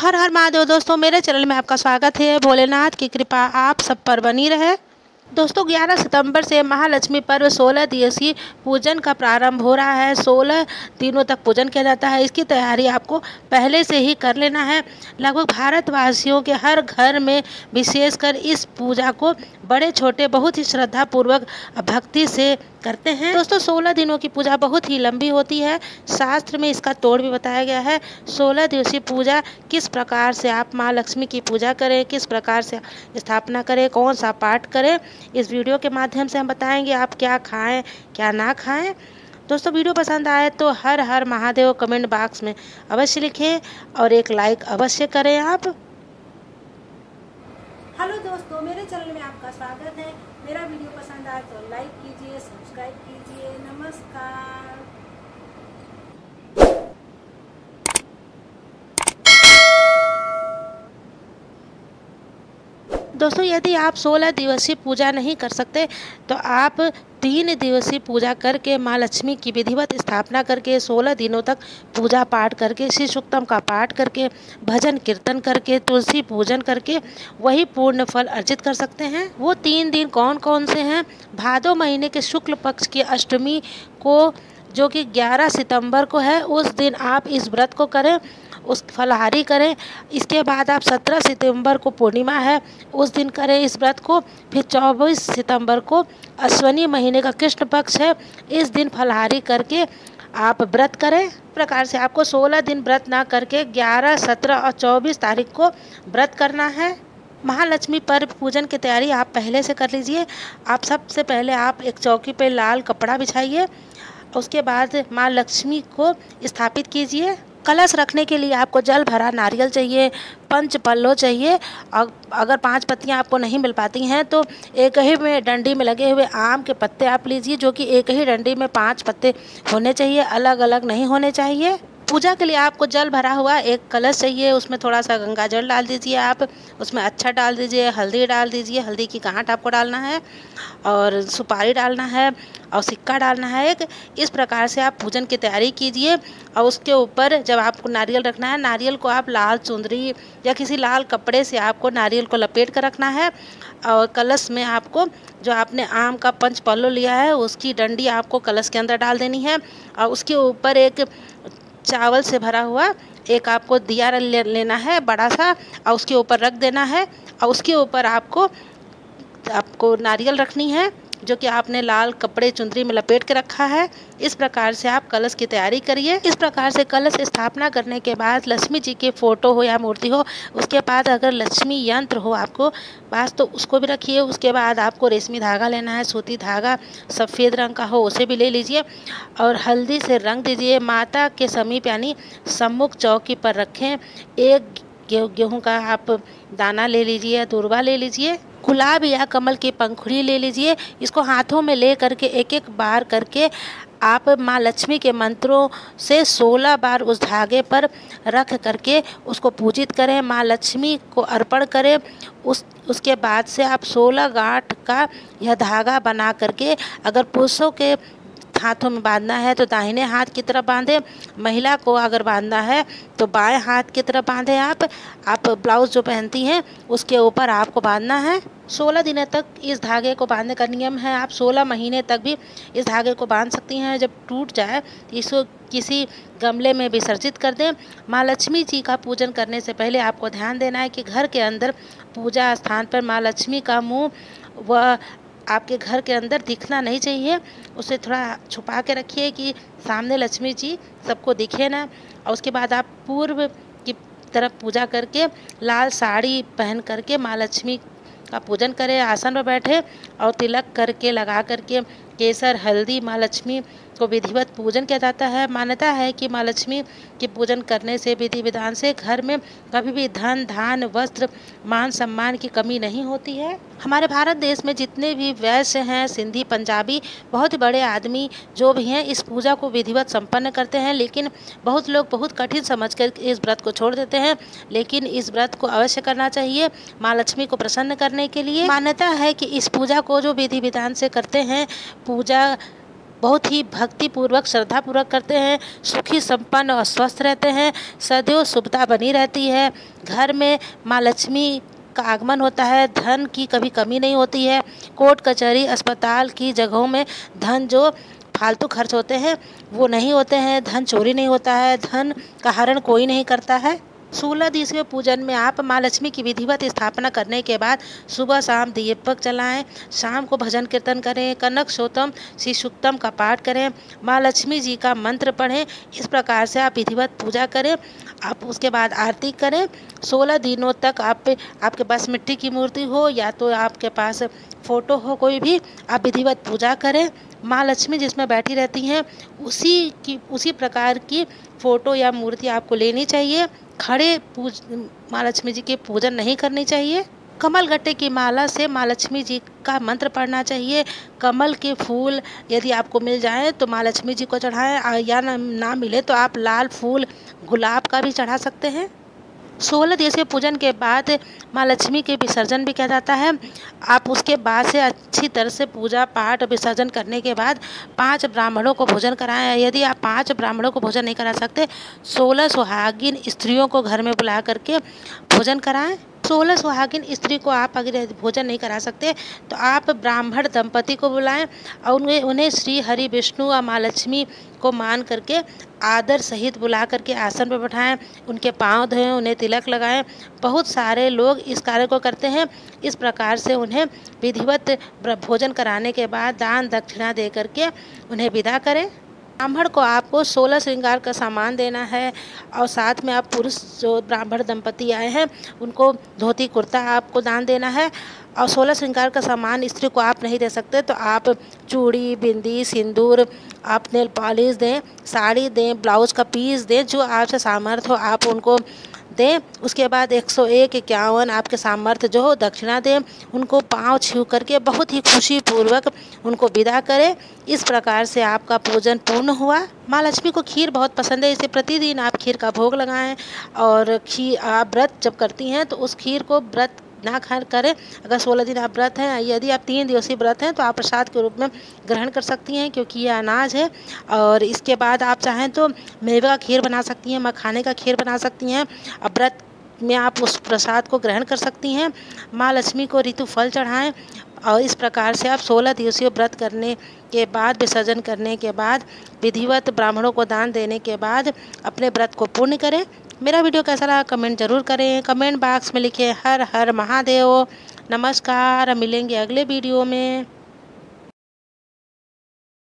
हर हर महादेव। दोस्तों, मेरे चैनल में आपका स्वागत है। भोलेनाथ की कृपा आप सब पर बनी रहे। दोस्तों, 11 सितंबर से महालक्ष्मी पर्व 16 दिवसीय पूजन का प्रारंभ हो रहा है। 16 दिनों तक पूजन किया जाता है। इसकी तैयारी आपको पहले से ही कर लेना है। लगभग भारतवासियों के हर घर में विशेषकर इस पूजा को बड़े छोटे बहुत ही श्रद्धापूर्वक भक्ति से करते हैं। दोस्तों, 16 दिनों की पूजा बहुत ही लंबी होती है। शास्त्र में इसका तोड़ भी बताया गया है। 16 दिवसीय पूजा किस प्रकार से आप माँ लक्ष्मी की पूजा करें, किस प्रकार से स्थापना करें, कौन सा पाठ करें, इस वीडियो के माध्यम से हम बताएंगे। आप क्या खाएं क्या ना खाएं। दोस्तों, वीडियो पसंद आए तो हर हर महादेव कमेंट बॉक्स में अवश्य लिखें और एक लाइक अवश्य करें आप। हेलो दोस्तों, मेरे चैनल में आपका स्वागत है। मेरा वीडियो पसंद आए तो लाइक कीजिए, सब्सक्राइब कीजिए। नमस्कार। दोस्तों, यदि आप 16 दिवसीय पूजा नहीं कर सकते तो आप 3 दिवसीय पूजा करके माँ लक्ष्मी की विधिवत स्थापना करके 16 दिनों तक पूजा पाठ करके श्री सूक्तम का पाठ करके भजन कीर्तन करके तुलसी पूजन करके वही पूर्ण फल अर्जित कर सकते हैं। वो 3 दिन कौन कौन से हैं? भादो महीने के शुक्ल पक्ष की अष्टमी को, जो कि 11 सितंबर को है, उस दिन आप इस व्रत को करें, उस फलाहारी करें। इसके बाद आप 17 सितंबर को पूर्णिमा है, उस दिन करें इस व्रत को। फिर 24 सितंबर को अश्विनी महीने का कृष्ण पक्ष है, इस दिन फलाहारी करके आप व्रत करें। इस प्रकार से आपको 16 दिन व्रत ना करके 11, 17 और 24 तारीख को व्रत करना है। महालक्ष्मी पर्व पूजन की तैयारी आप पहले से कर लीजिए। आप सबसे पहले आप एक चौकी पे लाल कपड़ा बिछाइए। उसके बाद माँ लक्ष्मी को स्थापित कीजिए। कलश रखने के लिए आपको जल भरा नारियल चाहिए, पंच पल्लो चाहिए। और अगर 5 पत्तियां आपको नहीं मिल पाती हैं तो एक ही में डंडी में लगे हुए आम के पत्ते आप लीजिए, जो कि एक ही डंडी में 5 पत्ते होने चाहिए, अलग अलग नहीं होने चाहिए। पूजा के लिए आपको जल भरा हुआ एक कलश चाहिए। उसमें थोड़ा सा गंगा जल डाल दीजिए आप, उसमें अच्छा डाल दीजिए, हल्दी डाल दीजिए, हल्दी की गांठ आपको डालना है और सुपारी डालना है और सिक्का डालना है एक। इस प्रकार से आप पूजन की तैयारी कीजिए। और उसके ऊपर जब आपको नारियल रखना है, नारियल को आप लाल चुंदरी या किसी लाल कपड़े से आपको नारियल को लपेट कर रखना है। और कलश में आपको जो आपने आम का पंच पल्लो लिया है उसकी डंडी आपको कलश के अंदर डाल देनी है। और उसके ऊपर एक चावल से भरा हुआ एक आपको दिया लेना है बड़ा सा, और उसके ऊपर रख देना है। और उसके ऊपर आपको नारियल रखनी है, जो कि आपने लाल कपड़े चुंदरी में लपेट के रखा है। इस प्रकार से आप कलश की तैयारी करिए। इस प्रकार से कलश स्थापना करने के बाद लक्ष्मी जी के फोटो हो या मूर्ति हो, उसके बाद अगर लक्ष्मी यंत्र हो आपको पास तो उसको भी रखिए। उसके बाद आपको रेशमी धागा लेना है, सूती धागा सफ़ेद रंग का हो उसे भी ले लीजिए और हल्दी से रंग दीजिए। माता के समीप यानी सम्मुख चौकी पर रखें। एक गेहूँ का आप दाना ले लीजिए, दूर्वा ले लीजिए, गुलाब या कमल की पंखुड़ी ले लीजिए। इसको हाथों में ले करके एक एक बार करके आप माँ लक्ष्मी के मंत्रों से 16 बार उस धागे पर रख करके उसको पूजित करें, माँ लक्ष्मी को अर्पण करें। उसके बाद से आप 16 गांठ का यह धागा बना करके अगर पुरुषों के हाथों में बांधना है तो दाहिने हाथ की तरफ बांधें, महिला को अगर बांधना है तो बाएं हाथ की तरफ बांधें। आप ब्लाउज़ जो पहनती हैं उसके ऊपर आपको बांधना है। 16 दिनों तक इस धागे को बांधने का नियम है। आप 16 महीने तक भी इस धागे को बांध सकती हैं। जब टूट जाए तो इसको किसी गमले में विसर्जित कर दें। माँ लक्ष्मी जी का पूजन करने से पहले आपको ध्यान देना है कि घर के अंदर पूजा स्थान पर माँ लक्ष्मी का मुँह वह आपके घर के अंदर दिखना नहीं चाहिए। उसे थोड़ा छुपा के रखिए कि सामने लक्ष्मी जी सबको दिखे ना। और उसके बाद आप पूर्व की तरफ पूजा करके लाल साड़ी पहन करके माँ लक्ष्मी का पूजन करें। आसन पर बैठे और तिलक करके लगा करके केसर हल्दी माँ लक्ष्मी को विधिवत पूजन किया जाता है। मान्यता है कि माँ लक्ष्मी के पूजन करने से विधि विधान से घर में कभी भी धन धान वस्त्र मान सम्मान की कमी नहीं होती है। हमारे भारत देश में जितने भी वैश्य हैं, सिंधी पंजाबी बहुत बड़े आदमी जो भी हैं, इस पूजा को विधिवत संपन्न करते हैं। लेकिन बहुत लोग बहुत कठिन समझकर इस व्रत को छोड़ देते हैं, लेकिन इस व्रत को अवश्य करना चाहिए माँ लक्ष्मी को प्रसन्न करने के लिए। मान्यता है कि इस पूजा को जो विधि विधान से करते हैं, पूजा बहुत ही भक्तिपूर्वक श्रद्धापूर्वक करते हैं, सुखी संपन्न और स्वस्थ रहते हैं, सदैव शुभता बनी रहती है। घर में माँ लक्ष्मी का आगमन होता है, धन की कभी कमी नहीं होती है। कोर्ट कचहरी अस्पताल की जगहों में धन जो फालतू खर्च होते हैं वो नहीं होते हैं, धन चोरी नहीं होता है, धन का हरण कोई नहीं करता है। 16 दिवसीय पूजन में आप माँ लक्ष्मी की विधिवत स्थापना करने के बाद सुबह शाम दीपक जलाएं, शाम को भजन कीर्तन करें, कनक शोतम श्री सूक्तम का पाठ करें, माँ लक्ष्मी जी का मंत्र पढ़ें। इस प्रकार से आप विधिवत पूजा करें। आप उसके बाद आरती करें। 16 दिनों तक आपके पास मिट्टी की मूर्ति हो या तो आपके पास फ़ोटो हो कोई भी, आप विधिवत पूजा करें। माँ लक्ष्मी जिसमें बैठी रहती हैं उसी प्रकार की फ़ोटो या मूर्ति आपको लेनी चाहिए। खड़े माँ लक्ष्मी जी की पूजन नहीं करनी चाहिए। कमल गट्टे की माला से माँ लक्ष्मी जी का मंत्र पढ़ना चाहिए। कमल के फूल यदि आपको मिल जाए तो माँ लक्ष्मी जी को चढ़ाएं, या ना मिले तो आप लाल फूल गुलाब का भी चढ़ा सकते हैं। 16 दिवसीय पूजन के बाद माँ लक्ष्मी के विसर्जन भी किया जाता है। आप उसके बाद से अच्छी तरह से पूजा पाठ विसर्जन करने के बाद 5 ब्राह्मणों को भोजन कराएं। यदि आप 5 ब्राह्मणों को भोजन नहीं करा सकते, 16 सुहागिन स्त्रियों को घर में बुला करके भोजन कराएं। 16 सुहागिन स्त्री को आप अगर भोजन नहीं करा सकते तो आप ब्राह्मण दंपति को बुलाएं और उन्हें श्री हरि विष्णु और माँ लक्ष्मी को मान करके आदर सहित बुला करके आसन पर बैठाएं, उनके पांव धोएं, उन्हें तिलक लगाएं। बहुत सारे लोग इस कार्य को करते हैं। इस प्रकार से उन्हें विधिवत भोजन कराने के बाद दान दक्षिणा दे करके उन्हें विदा करें। ब्राह्मण को आपको 16 श्रृंगार का सामान देना है और साथ में आप पुरुष जो ब्राह्मण दंपति आए हैं उनको धोती कुर्ता आपको दान देना है। और 16 श्रृंगार का सामान स्त्री को आप नहीं दे सकते तो आप चूड़ी, बिंदी, सिंदूर, आप नेल पॉलिश दें, साड़ी दें, ब्लाउज का पीस दें, जो आपसे सामर्थ्य हो आप उनको दें। उसके बाद 101-51 आपके सामर्थ्य जो हो दक्षिणा दें। उनको पांव छू करके बहुत ही खुशीपूर्वक उनको विदा करें। इस प्रकार से आपका पूजन पूर्ण हुआ। माँ लक्ष्मी को खीर बहुत पसंद है, इसे प्रतिदिन आप खीर का भोग लगाएं। और आप व्रत जब करती हैं तो उस खीर को व्रत ना खा करें। अगर 16 दिन आप व्रत हैं, यदि आप 3 दिवसीय व्रत हैं तो आप प्रसाद के रूप में ग्रहण कर सकती हैं, क्योंकि ये अनाज है। और इसके बाद आप चाहें तो मेवे का खीर बना सकती हैं, मखाने का खीर बना सकती हैं। अब व्रत में आप उस प्रसाद को ग्रहण कर सकती हैं। माँ लक्ष्मी को ऋतु फल चढ़ाएं। और इस प्रकार से आप 16 दिवसीय व्रत करने के बाद, विसर्जन करने के बाद, विधिवत ब्राह्मणों को दान देने के बाद अपने व्रत को पूर्ण करें। मेरा वीडियो कैसा रहा कमेंट ज़रूर करें। कमेंट बॉक्स में लिखें हर हर महादेव। नमस्कार, मिलेंगे अगले वीडियो में।